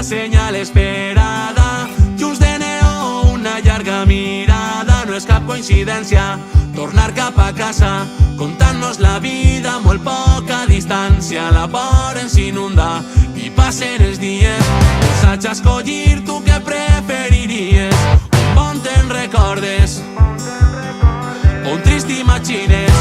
senyal esperada, llums de neó, una llarga mirada. No és cap coincidència tornar cap a casa, contant-nos la vida a molt poca distància. La por ens inunda i passen els dies, us haig escollir tu què preferiries, un bon te'n recordes o un trist imagines.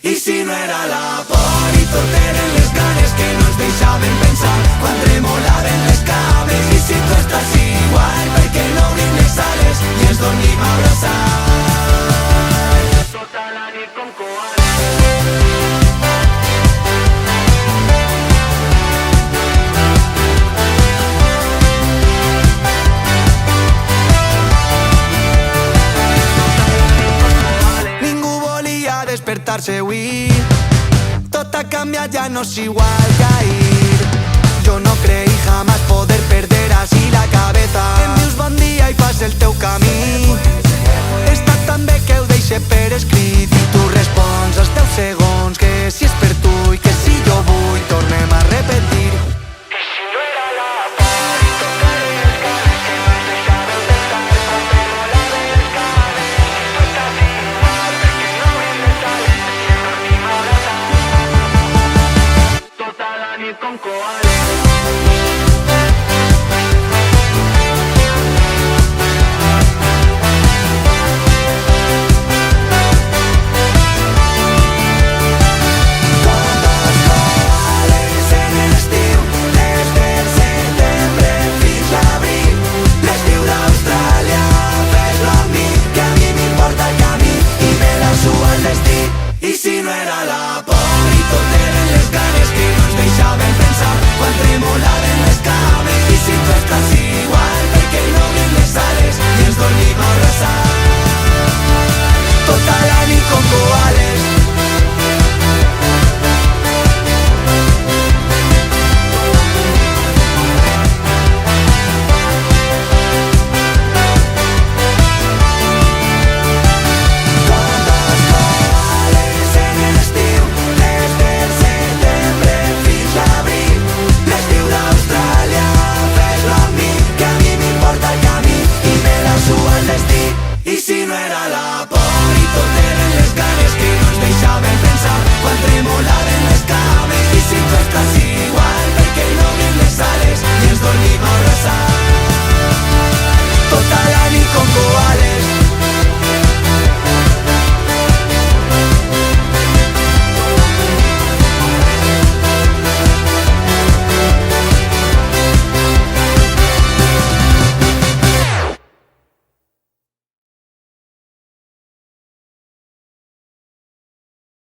I si no era la por i tot eren les ganes que no ens deixaven pensar quan tremolaven les cames. I si tu estàs igual, per què no obrim les ales i ens dormim abraçats tota la nit com koalas? Ningú volia despertar-se avui, tot ha canviat, ja no és igual, ja